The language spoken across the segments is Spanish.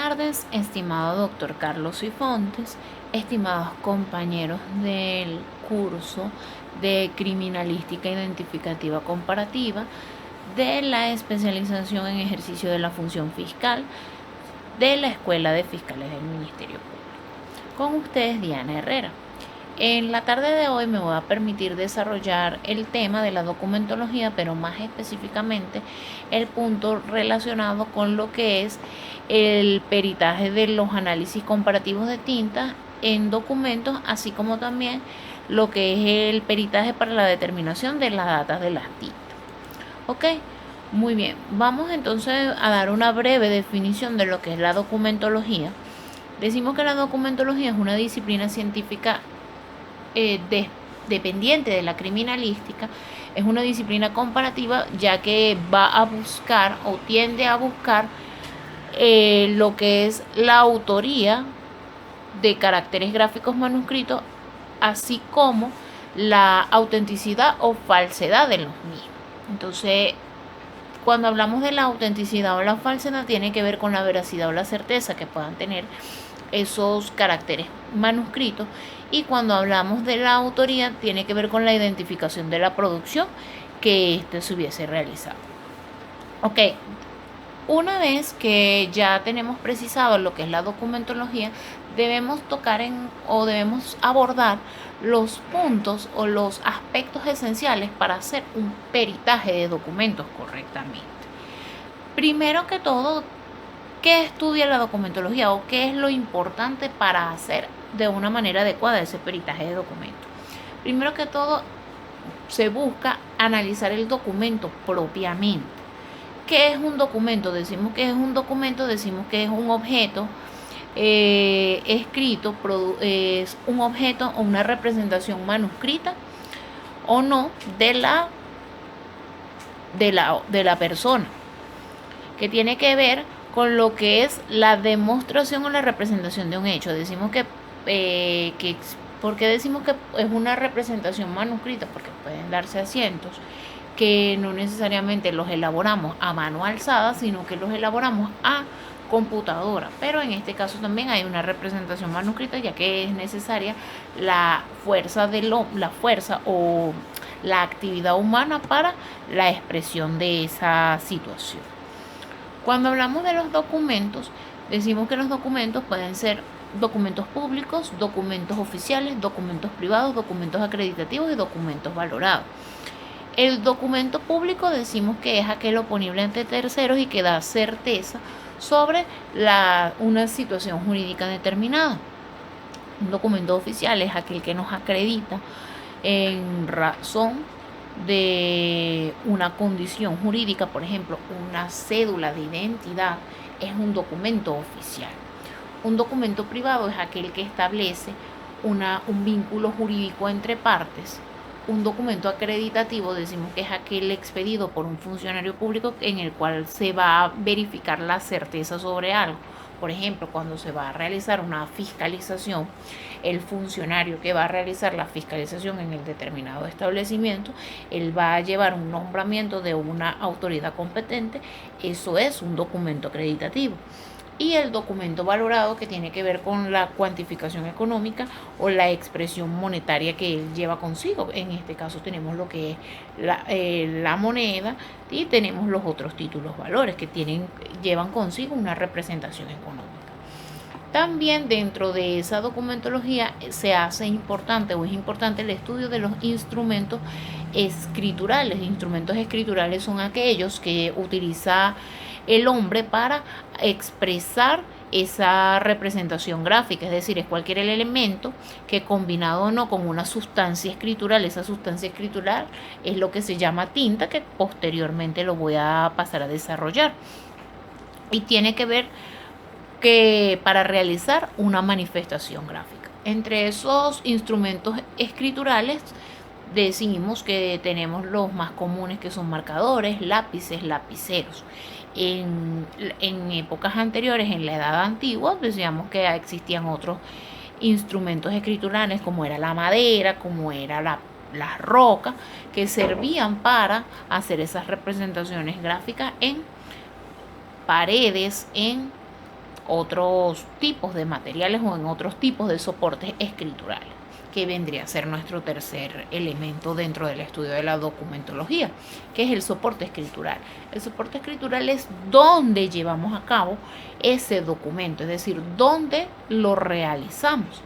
tardes, estimado doctor Carlos Sifontes, estimados compañeros del curso de Criminalística Identificativa Comparativa de la especialización en ejercicio de la función fiscal de la Escuela de Fiscales del Ministerio Público. Con ustedes, Diana Herrera. En la tarde de hoy me voy a permitir desarrollar el tema de la documentología, pero más específicamente el punto relacionado con lo que es el peritaje de los análisis comparativos de tintas en documentos, así como también lo que es el peritaje para la determinación de las datas de las tintas. Ok, muy bien. Vamos entonces a dar una breve definición de lo que es la documentología. Decimos que la documentología es una disciplina científica dependiente de la criminalística. Es una disciplina comparativa, ya que va a buscar o tiende a buscar lo que es la autoría de caracteres gráficos manuscritos, así como la autenticidad o falsedad de los mismos. Entonces, cuando hablamos de la autenticidad o la falsedad, tiene que ver con la veracidad o la certeza que puedan tener esos caracteres manuscritos, y cuando hablamos de la autoría tiene que ver con la identificación de la producción que éste se hubiese realizado. Ok, una vez que ya tenemos precisado lo que es la documentología, debemos debemos abordar los puntos o los aspectos esenciales para hacer un peritaje de documentos correctamente. Primero que todo, ¿qué estudia la documentología o qué es lo importante para hacer de una manera adecuada ese peritaje de documentos? Primero que todo, se busca analizar el documento propiamente. ¿Qué es un documento? Decimos que es un documento, decimos que es un objeto escrito, es un objeto o una representación manuscrita o no de la persona, que tiene que ver con lo que es la demostración o la representación de un hecho. Decimos ¿por qué decimos que es una representación manuscrita? Porque pueden darse asientos que no necesariamente los elaboramos a mano alzada, sino que los elaboramos a computadora, pero en este caso también hay una representación manuscrita, ya que es necesaria la fuerza o la actividad humana para la expresión de esa situación. Cuando hablamos de los documentos, decimos que los documentos pueden ser documentos públicos, documentos oficiales, documentos privados, documentos acreditativos y documentos valorados. El documento público decimos que es aquel oponible ante terceros y que da certeza sobre una situación jurídica determinada. Un documento oficial es aquel que nos acredita en razón de una condición jurídica. Por ejemplo, una cédula de identidad es un documento oficial. Un documento privado es aquel que establece un vínculo jurídico entre partes. Un documento acreditativo decimos que es aquel expedido por un funcionario público en el cual se va a verificar la certeza sobre algo. Por ejemplo, cuando se va a realizar una fiscalización, el funcionario que va a realizar la fiscalización en el determinado establecimiento, él va a llevar un nombramiento de una autoridad competente. Eso es un documento acreditativo. Y el documento valorado, que tiene que ver con la cuantificación económica o la expresión monetaria que él lleva consigo. En este caso tenemos lo que es la moneda, y tenemos los otros títulos valores que llevan consigo una representación económica. También dentro de esa documentología se hace importante o es importante el estudio de los instrumentos escriturales. Instrumentos escriturales son aquellos que utiliza el hombre para expresar esa representación gráfica, es decir, es cualquier elemento que, combinado o no con una sustancia escritural, esa sustancia escritural es lo que se llama tinta, que posteriormente lo voy a pasar a desarrollar, y tiene que ver que para realizar una manifestación gráfica. Entre esos instrumentos escriturales decimos que tenemos los más comunes, que son marcadores, lápices, lapiceros. En épocas anteriores, en la edad antigua, decíamos que existían otros instrumentos escriturales, como era la madera, como era las rocas, que servían para hacer esas representaciones gráficas en paredes, en otros tipos de materiales o en otros tipos de soportes escriturales, que vendría a ser nuestro tercer elemento dentro del estudio de la documentología, que es el soporte escritural. El soporte escritural es donde llevamos a cabo ese documento, es decir, donde lo realizamos.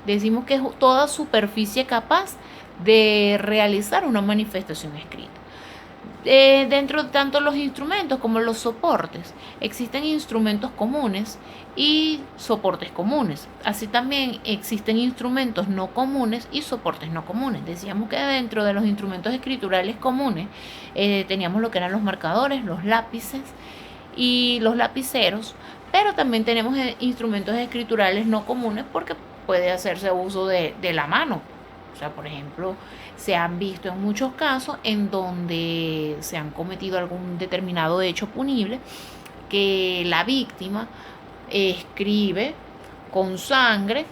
Decimos que es toda superficie capaz de realizar una manifestación escrita. Dentro de tanto los instrumentos como los soportes, existen instrumentos comunes y soportes comunes. Así también existen instrumentos no comunes y soportes no comunes. Decíamos que dentro de los instrumentos escriturales comunes teníamos lo que eran los marcadores, los lápices y los lapiceros, pero también tenemos instrumentos escriturales no comunes porque puede hacerse uso de la mano. O sea, por ejemplo, se han visto en muchos casos en donde se han cometido algún determinado hecho punible que la víctima escribe con sangre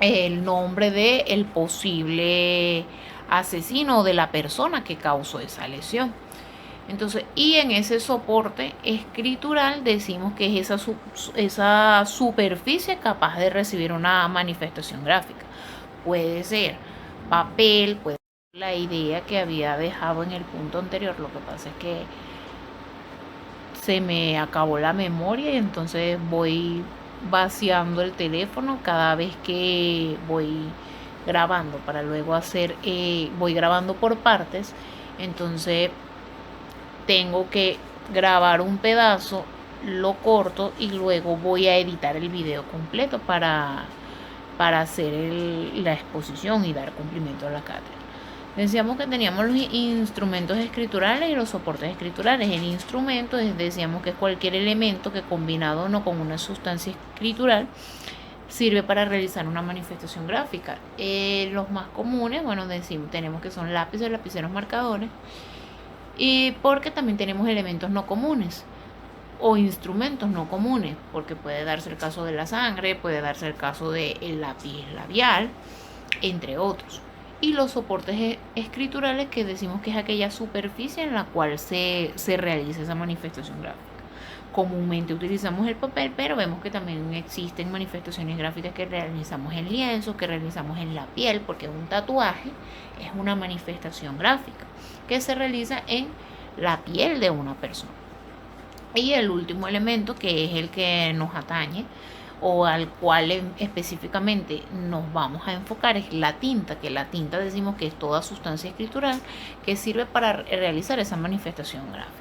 el nombre del posible asesino o de la persona que causó esa lesión. Entonces, y en ese soporte escritural decimos que es esa superficie capaz de recibir una manifestación gráfica. Puede ser papel, puede ser la idea que había dejado en el punto anterior. Lo que pasa es que se me acabó la memoria y entonces voy vaciando el teléfono cada vez que voy grabando para luego hacer, voy grabando por partes. Entonces tengo que grabar un pedazo, lo corto y luego voy a editar el video completo para hacer la exposición y dar cumplimiento a la cátedra. Decíamos que teníamos los instrumentos escriturales y los soportes escriturales. El instrumento decíamos que es cualquier elemento que combinado o no con una sustancia escritural sirve para realizar una manifestación gráfica. Los más comunes, bueno, tenemos que son lápices, lapiceros, marcadores, y porque también tenemos elementos no comunes o instrumentos no comunes, porque puede darse el caso de la sangre, puede darse el caso del lápiz labial, entre otros. Y los soportes escriturales, que decimos que es aquella superficie en la cual se realiza esa manifestación gráfica. Comúnmente utilizamos el papel, pero vemos que también existen manifestaciones gráficas que realizamos en lienzos, que realizamos en la piel, porque un tatuaje es una manifestación gráfica que se realiza en la piel de una persona. Y el último elemento, que es el que nos atañe o al cual específicamente nos vamos a enfocar, es la tinta, que la tinta decimos que es toda sustancia escritural que sirve para realizar esa manifestación gráfica.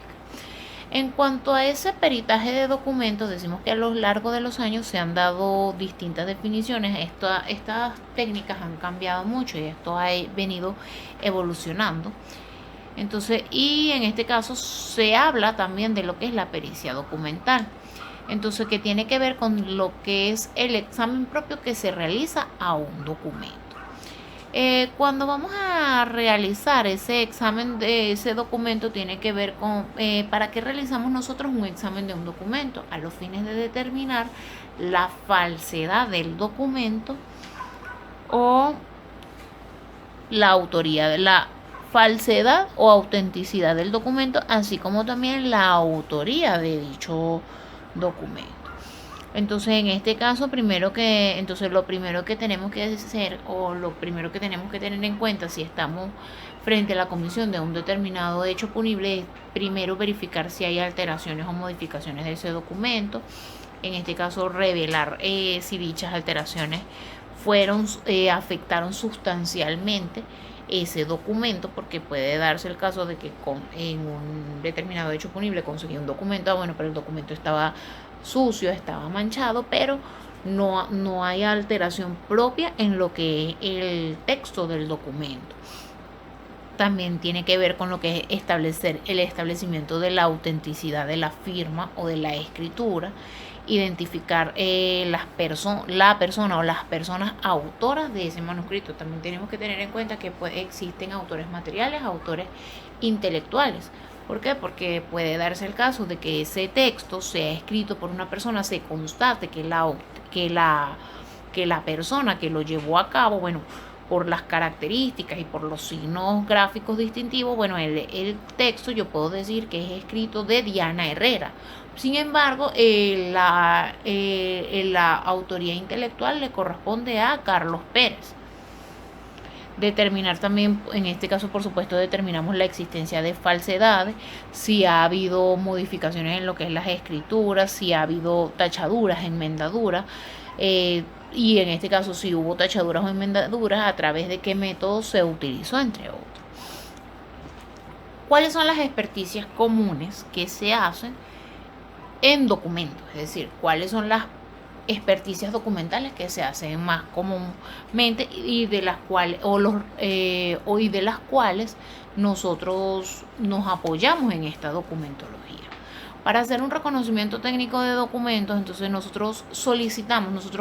En cuanto a ese peritaje de documentos, decimos que a lo largo de los años se han dado distintas definiciones. Estas técnicas han cambiado mucho y esto ha venido evolucionando. Entonces, y en este caso se habla también de lo que es la pericia documental. Entonces, que tiene que ver con lo que es el examen propio que se realiza a un documento. Cuando vamos a realizar ese examen de ese documento, tiene que ver con para qué realizamos nosotros un examen de un documento, a los fines de determinar la falsedad del documento o la autoría de la falsedad o autenticidad del documento, así como también la autoría de dicho documento. Entonces, en este caso, lo primero que tenemos que hacer o lo primero que tenemos que tener en cuenta si estamos frente a la comisión de un determinado hecho punible es primero verificar si hay alteraciones o modificaciones de ese documento. En este caso, revelar si dichas alteraciones afectaron sustancialmente ese documento, porque puede darse el caso de que en un determinado hecho punible conseguí un documento, pero el documento estaba sucio, estaba manchado, pero no hay alteración propia en lo que es el texto del documento. También tiene que ver con lo que es establecer el establecimiento de la autenticidad de la firma o de la escritura, identificar la persona o las personas autoras de ese manuscrito. También tenemos que tener en cuenta que existen autores materiales, autores intelectuales. ¿Por qué? Porque puede darse el caso de que ese texto sea escrito por una persona, se constate que la persona que lo llevó a cabo, por las características y por los signos gráficos distintivos, bueno, el texto yo puedo decir que es escrito de Diana Herrera. Sin embargo, la autoría intelectual le corresponde a Carlos Pérez. Determinar también, en este caso por supuesto determinamos la existencia de falsedades, si ha habido modificaciones en lo que es las escrituras, si ha habido tachaduras, enmendaduras, y en este caso si hubo tachaduras o enmendaduras, a través de qué método se utilizó, entre otros. ¿Cuáles son las experticias comunes que se hacen en documentos? Es decir, ¿cuáles son las experticias documentales que se hacen más comúnmente y de las cuales y de las cuales nosotros nos apoyamos en esta documentología? Para hacer un reconocimiento técnico de documentos, entonces nosotros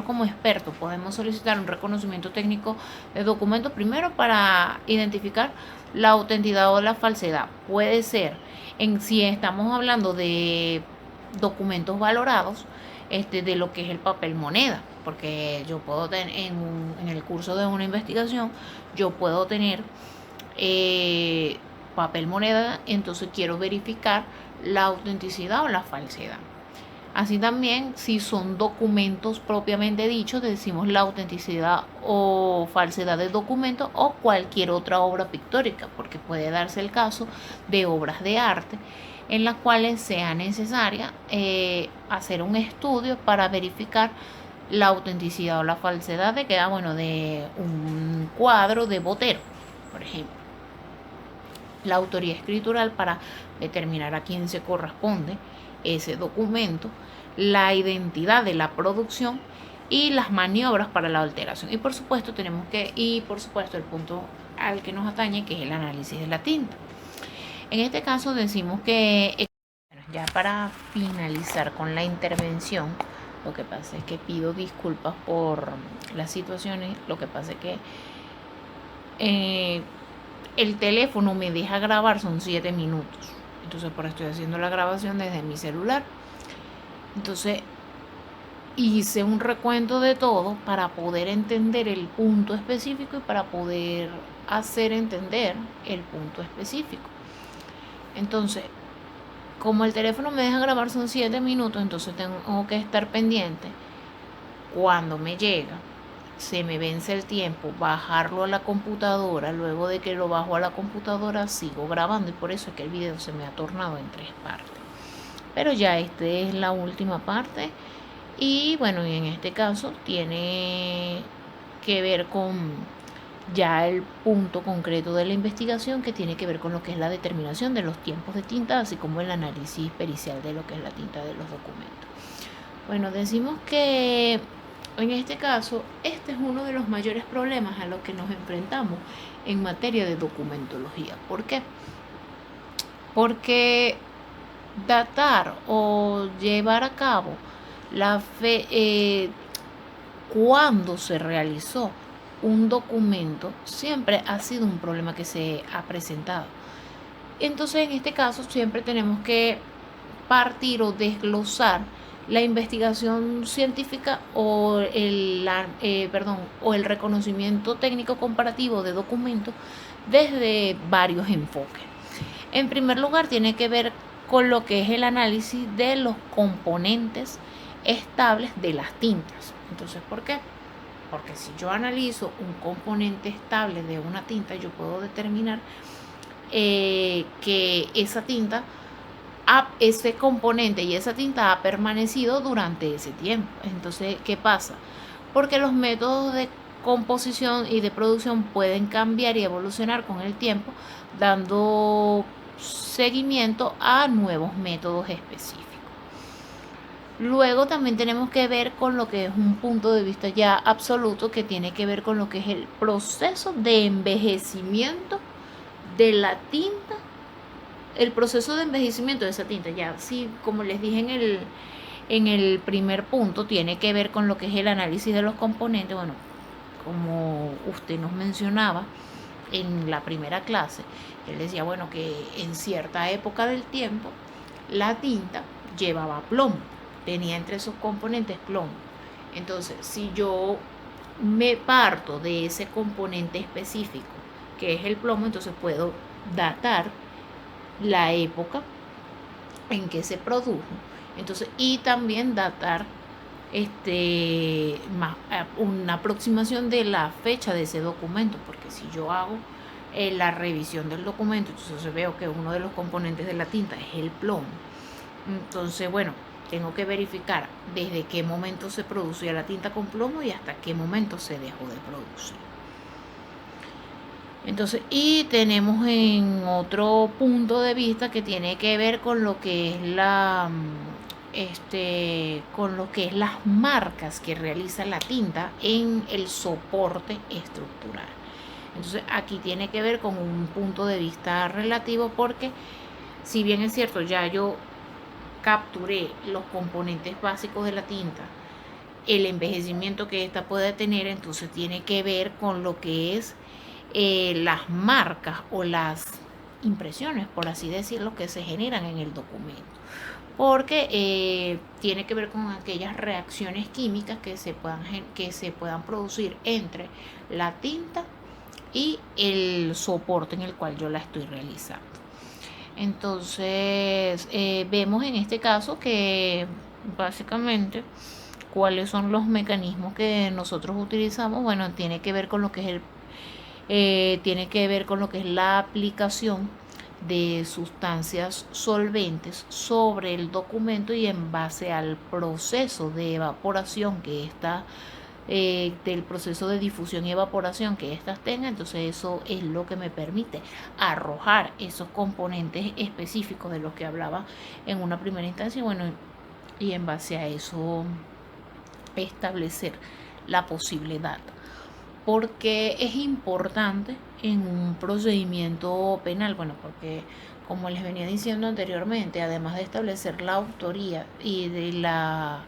como expertos podemos solicitar un reconocimiento técnico de documentos primero para identificar la autenticidad o la falsedad. Puede ser, si estamos hablando de documentos valorados, de lo que es el papel moneda, porque yo puedo tener en el curso de una investigación, yo puedo tener papel moneda, entonces quiero verificar la autenticidad o la falsedad. Así también, si son documentos propiamente dichos, decimos la autenticidad o falsedad del documento o cualquier otra obra pictórica, porque puede darse el caso de obras de arte en las cuales sea necesaria hacer un estudio para verificar la autenticidad o la falsedad de un cuadro de Botero, por ejemplo. La autoría escritural para determinar a quién se corresponde ese documento, la identidad de la producción y las maniobras para la alteración. Y por supuesto el punto al que nos atañe, que es el análisis de la tinta. En este caso decimos que, ya para finalizar con la intervención, lo que pasa es que pido disculpas por las situaciones, lo que pasa es que el teléfono me deja grabar, son 7 minutos, entonces por eso estoy haciendo la grabación desde mi celular. Entonces hice un recuento de todo para poder entender el punto específico y para poder hacer entender el punto específico. Entonces, como el teléfono me deja grabar son 7 minutos, entonces tengo que estar pendiente. Cuando me llega, se me vence el tiempo, bajarlo a la computadora. Luego de que lo bajo a la computadora, sigo grabando, y por eso es que el video se me ha tornado en 3 partes. Pero ya esta es la última parte. Y bueno, y en este caso tiene que ver con ya el punto concreto de la investigación, que tiene que ver con lo que es la determinación de los tiempos de tinta, así como el análisis pericial de lo que es la tinta de los documentos. Bueno, decimos que en este caso, este es uno de los mayores problemas a los que nos enfrentamos en materia de documentología. ¿Por qué? Porque datar o llevar a cabo cuando se realizó un documento siempre ha sido un problema que se ha presentado. Entonces, en este caso, siempre tenemos que partir o desglosar la investigación científica o el reconocimiento técnico comparativo de documentos desde varios enfoques. En primer lugar, tiene que ver con lo que es el análisis de los componentes estables de las tintas. Entonces, ¿por qué? Porque si yo analizo un componente estable de una tinta, yo puedo determinar que ese componente y esa tinta ha permanecido durante ese tiempo. Entonces, ¿qué pasa? Porque los métodos de composición y de producción pueden cambiar y evolucionar con el tiempo, dando seguimiento a nuevos métodos específicos. Luego también tenemos que ver con lo que es un punto de vista ya absoluto, que tiene que ver con lo que es el proceso de envejecimiento de la tinta, el proceso de envejecimiento de esa tinta. Ya, sí, como les dije en el primer punto, tiene que ver con lo que es el análisis de los componentes. Bueno, como usted nos mencionaba en la primera clase, él decía, bueno, que en cierta época del tiempo la tinta llevaba plomo, tenía entre sus componentes plomo. Entonces, si yo me parto de ese componente específico que es el plomo, entonces puedo datar la época en que se produjo, entonces, y también datar una aproximación de la fecha de ese documento, porque si yo hago la revisión del documento, entonces veo que uno de los componentes de la tinta es el plomo, entonces bueno, tengo que verificar desde qué momento se producía la tinta con plomo y hasta qué momento se dejó de producir. Entonces, y tenemos en otro punto de vista que tiene que ver con lo que es con lo que es las marcas que realiza la tinta en el soporte estructural. Entonces, aquí tiene que ver con un punto de vista relativo, porque si bien es cierto, ya yo capturé los componentes básicos de la tinta, el envejecimiento que ésta puede tener, entonces tiene que ver con lo que es las marcas o las impresiones, por así decirlo, que se generan en el documento, porque tiene que ver con aquellas reacciones químicas que se puedan producir entre la tinta y el soporte en el cual yo la estoy realizando. Entonces vemos en este caso que básicamente cuáles son los mecanismos que nosotros utilizamos. Bueno, tiene que ver con lo que es la aplicación de sustancias solventes sobre el documento, y en base al proceso de evaporación que está del proceso de difusión y evaporación que éstas tengan, entonces eso es lo que me permite arrojar esos componentes específicos de los que hablaba en una primera instancia, bueno, y en base a eso establecer la posible data. Porque es importante en un procedimiento penal, bueno, porque como les venía diciendo anteriormente, además de establecer la autoría y de la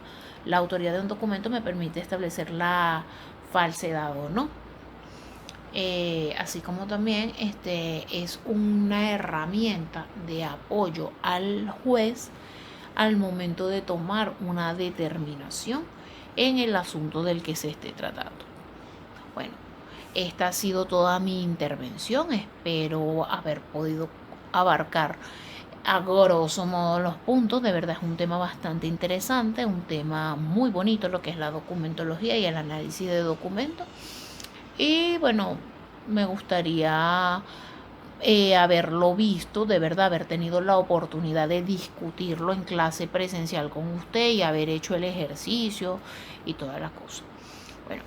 autoría de un documento, me permite establecer la falsedad o no. Así como también es una herramienta de apoyo al juez al momento de tomar una determinación en el asunto del que se esté tratando. Bueno, esta ha sido toda mi intervención. Espero haber podido abarcar a grosso modo los puntos. De verdad es un tema bastante interesante, un tema muy bonito, lo que es la documentología y el análisis de documentos. Y bueno, me gustaría haberlo visto, de verdad, haber tenido la oportunidad de discutirlo en clase presencial con usted y haber hecho el ejercicio y todas las cosas. Bueno,